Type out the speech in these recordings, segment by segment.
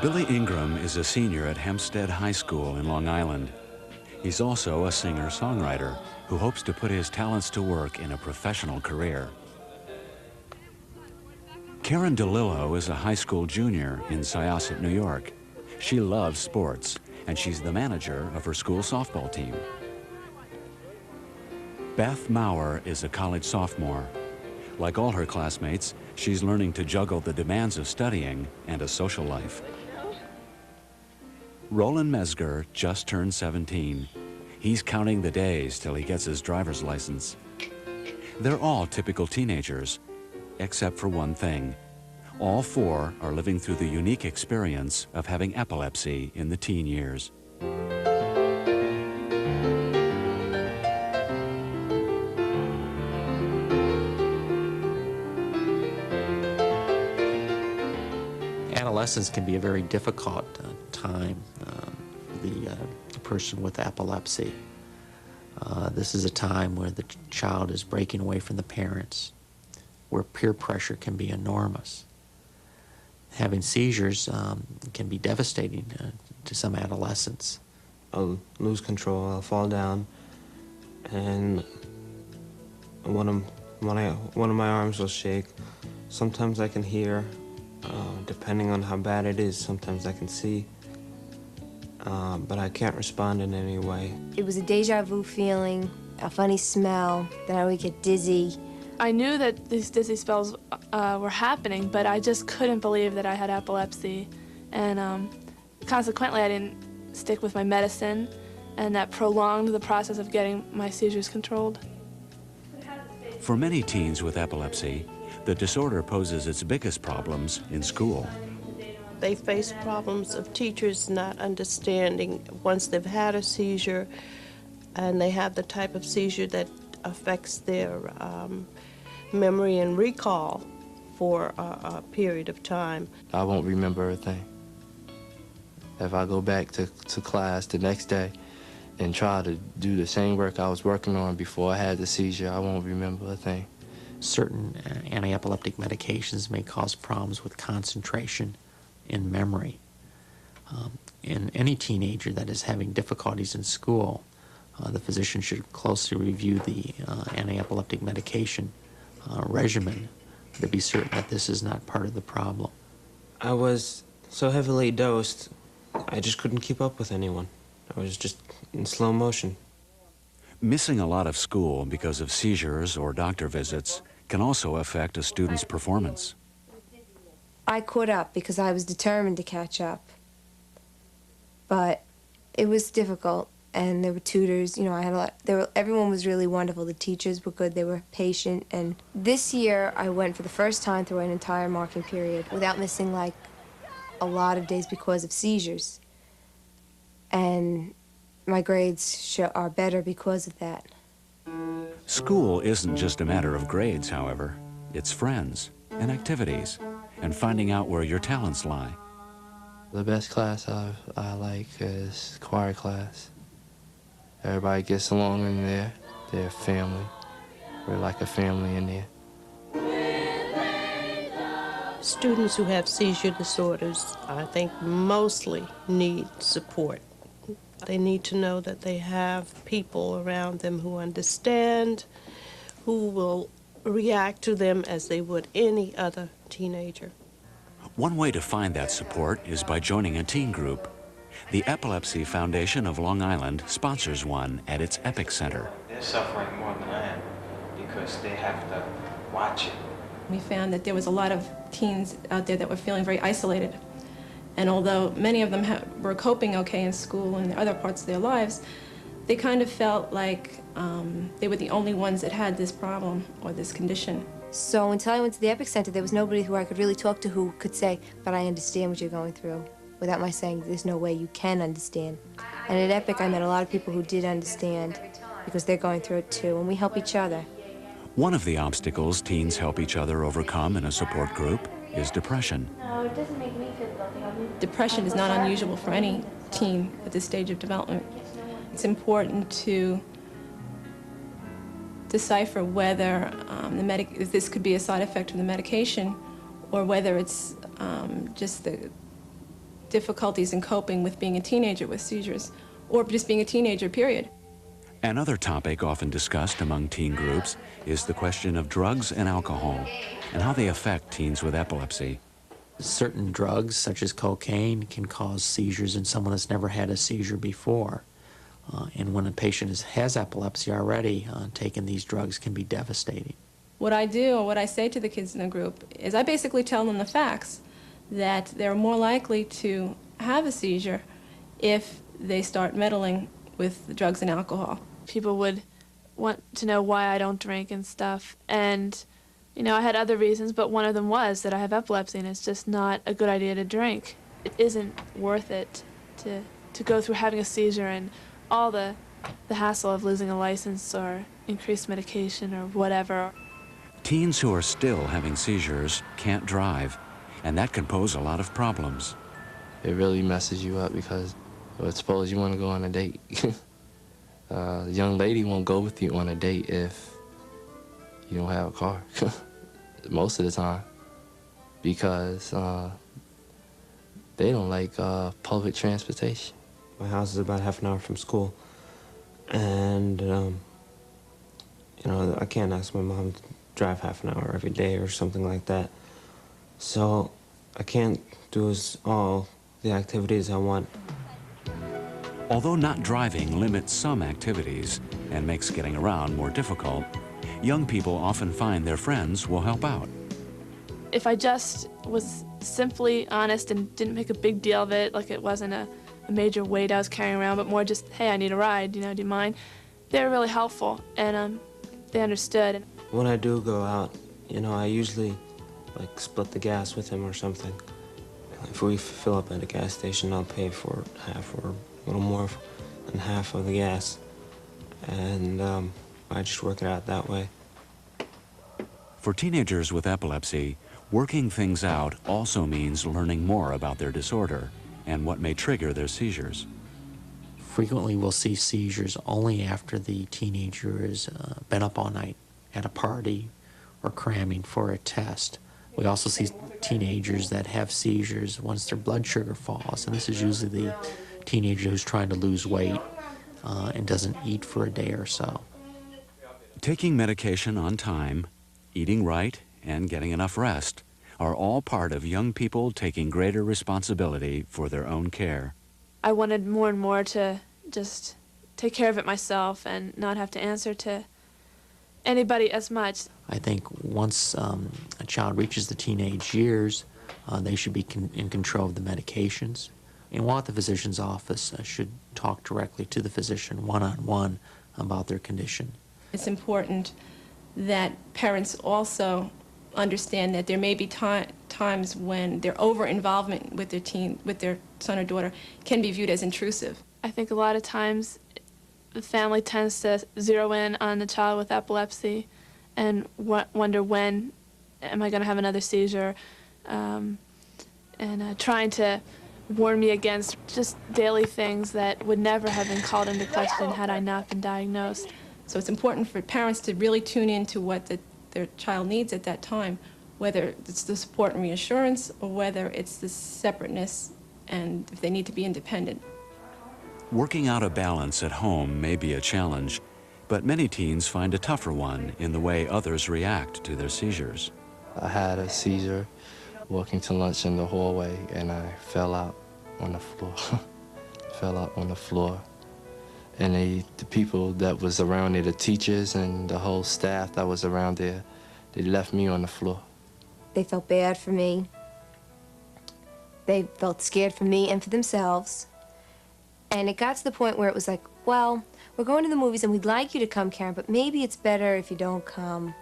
Billy Ingram is a senior at Hempstead High School in Long Island. He's also a singer-songwriter who hopes to put his talents to work in a professional career. Karen DeLillo is a high school junior in Syosset, New York. She loves sports, and she's the manager of her school softball team. Beth Maurer is a college sophomore. Like all her classmates, she's learning to juggle the demands of studying and a social life. Roland Mesger just turned 17. He's counting the days till he gets his driver's license. They're all typical teenagers, except for one thing. All four are living through the unique experience of having epilepsy in the teen years. Adolescence can be a very difficult time for the person with epilepsy. This is a time where the child is breaking away from the parents, where peer pressure can be enormous. Having seizures can be devastating to some adolescents. I'll lose control, I'll fall down, and one of my arms will shake. Sometimes I can hear, depending on how bad it is. Sometimes I can see, but I can't respond in any way. It was a deja vu feeling, a funny smell, then I would get dizzy. I knew that these dizzy spells were happening, but I just couldn't believe that I had epilepsy. And consequently, I didn't stick with my medicine, and that prolonged the process of getting my seizures controlled. For many teens with epilepsy, the disorder poses its biggest problems in school. They face problems of teachers not understanding once they've had a seizure, and they have the type of seizure that affects their memory and recall for a period of time. I won't remember a thing. If I go back to class the next day and try to do the same work I was working on before I had the seizure, I won't remember a thing. Certain anti-epileptic medications may cause problems with concentration and memory. In any teenager that is having difficulties in school, the physician should closely review the anti-epileptic medication regimen to be certain that this is not part of the problem. I was so heavily dosed, I just couldn't keep up with anyone. I was just in slow motion. Missing a lot of school because of seizures or doctor visits can also affect a student's performance. I caught up because I was determined to catch up. But it was difficult, and there were tutors, you know, I had a lot, everyone was really wonderful. The teachers were good, they were patient, and this year I went for the first time through an entire marking period without missing like a lot of days because of seizures. And my grades are better because of that. School isn't just a matter of grades, however. It's friends and activities and finding out where your talents lie. The best class I like is choir class. Everybody gets along in there. They're a family. We're like a family in there. Students who have seizure disorders, I think, mostly need support. They need to know that they have people around them who understand, who will react to them as they would any other teenager. One way to find that support is by joining a teen group. The Epilepsy Foundation of Long Island sponsors one at its Epic Center. They're suffering more than I am because they have to watch it. We found that there was a lot of teens out there that were feeling very isolated. And although many of them were coping okay in school and other parts of their lives, they kind of felt like they were the only ones that had this problem or this condition. So until I went to the Epic Center, there was nobody who I could really talk to who could say, but I understand what you're going through, without my saying, there's no way you can understand. And at Epic, I met a lot of people who did understand, because they're going through it too, and we help each other. One of the obstacles teens help each other overcome in a support group is depression. No, it doesn't make me feel guilty. Depression is not unusual for any teen at this stage of development. It's important to decipher whether if this could be a side effect of the medication or whether it's just the difficulties in coping with being a teenager with seizures, or just being a teenager, period. Another topic often discussed among teen groups is the question of drugs and alcohol and how they affect teens with epilepsy. Certain drugs, such as cocaine, can cause seizures in someone that's never had a seizure before. And when a patient has epilepsy already, taking these drugs can be devastating. What I do, or what I say to the kids in the group, is I basically tell them the facts, that they're more likely to have a seizure if they start meddling with the drugs and alcohol. People would want to know why I don't drink and stuff, and you know, I had other reasons, but one of them was that I have epilepsy and it's just not a good idea to drink. It isn't worth it to go through having a seizure and all the hassle of losing a license or increased medication or whatever. Teens who are still having seizures can't drive, and that can pose a lot of problems. It really messes you up because, well, suppose you want to go on a date. A young lady won't go with you on a date if you don't have a car, most of the time, because they don't like public transportation. My house is about half an hour from school, and you know, I can't ask my mom to drive half an hour every day or something like that. So I can't do all the activities I want. Although not driving limits some activities and makes getting around more difficult, young people often find their friends will help out. If I just was simply honest and didn't make a big deal of it, like it wasn't a major weight I was carrying around, but more just, hey, I need a ride, you know, do you mind? They were really helpful, and they understood. When I do go out, you know, I usually like split the gas with him or something. If we fill up at a gas station, I'll pay for half or a little more than half of the gas, and I just work it out that way. For teenagers with epilepsy, working things out also means learning more about their disorder and what may trigger their seizures. Frequently we'll see seizures only after the teenager has been up all night at a party or cramming for a test. We also see teenagers that have seizures once their blood sugar falls, and this is usually the teenager who's trying to lose weight and doesn't eat for a day or so. Taking medication on time, eating right, and getting enough rest are all part of young people taking greater responsibility for their own care. I wanted more and more to just take care of it myself and not have to answer to anybody as much. I think once a child reaches the teenage years, they should be in control of the medications. And while at the physician's office, should talk directly to the physician one-on-one about their condition. It's important that parents also understand that there may be times when their over-involvement with their son or daughter can be viewed as intrusive. I think a lot of times the family tends to zero in on the child with epilepsy and wonder, when am I going to have another seizure, and trying to warn me against just daily things that would never have been called into question had I not been diagnosed. So it's important for parents to really tune into what their child needs at that time, whether it's the support and reassurance or whether it's the separateness and if they need to be independent. Working out a balance at home may be a challenge, but many teens find a tougher one in the way others react to their seizures. I had a seizure walking to lunch in the hallway, and I fell out on the floor. Fell out on the floor. And the people that was around there, the teachers and the whole staff that was around there, they left me on the floor. They felt bad for me. They felt scared for me and for themselves. And it got to the point where it was like, well, we're going to the movies and we'd like you to come, Karen, but maybe it's better if you don't come.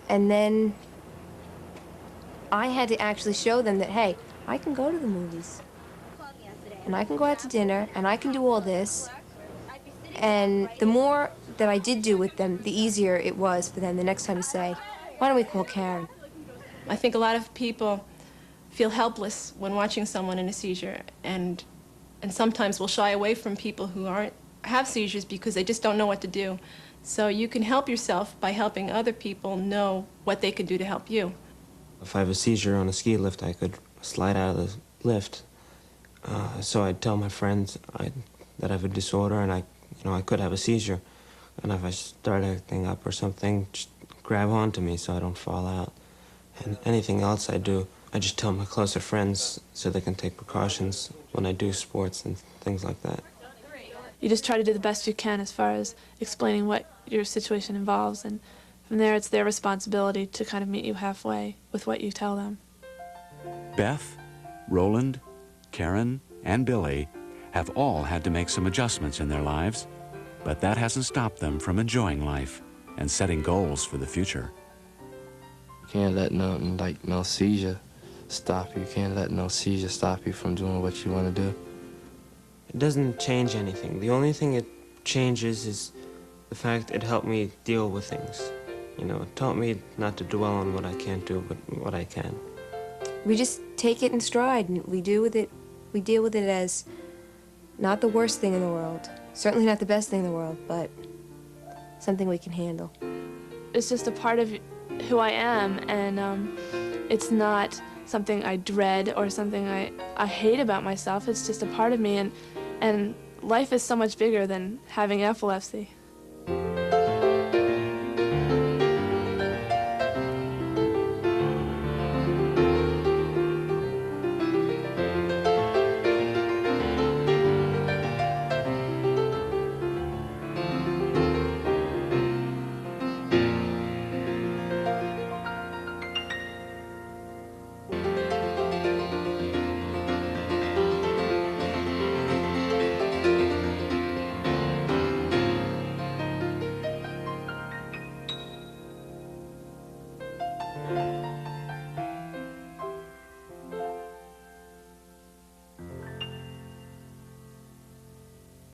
And then I had to actually show them that, hey, I can go to the movies. And I can go out to dinner, and I can do all this. And the more that I did do with them, the easier it was for them the next time to say, why don't we call Karen? I think a lot of people feel helpless when watching someone in a seizure, and sometimes will shy away from people who have seizures because they just don't know what to do. So you can help yourself by helping other people know what they can do to help you. If I have a seizure on a ski lift, I could slide out of the lift. So I'd tell my friends that I have a disorder and I could have a seizure. And if I start acting up or something, just grab onto me so I don't fall out. And anything else I do, I just tell my closer friends so they can take precautions when I do sports and things like that. You just try to do the best you can as far as explaining what your situation involves, and from there it's their responsibility to kind of meet you halfway with what you tell them. Beth, Roland, Karen, and Billy have all had to make some adjustments in their lives, but that hasn't stopped them from enjoying life and setting goals for the future. You can't let nothing like no seizure stop you. You can't let no seizure stop you from doing what you want to do. It doesn't change anything. The only thing it changes is the fact it helped me deal with things. You know, it taught me not to dwell on what I can't do, but what I can. We just take it in stride, and we deal with it as not the worst thing in the world. Certainly not the best thing in the world, but something we can handle. It's just a part of who I am, and it's not something I dread or something I hate about myself. It's just a part of me, and life is so much bigger than having epilepsy.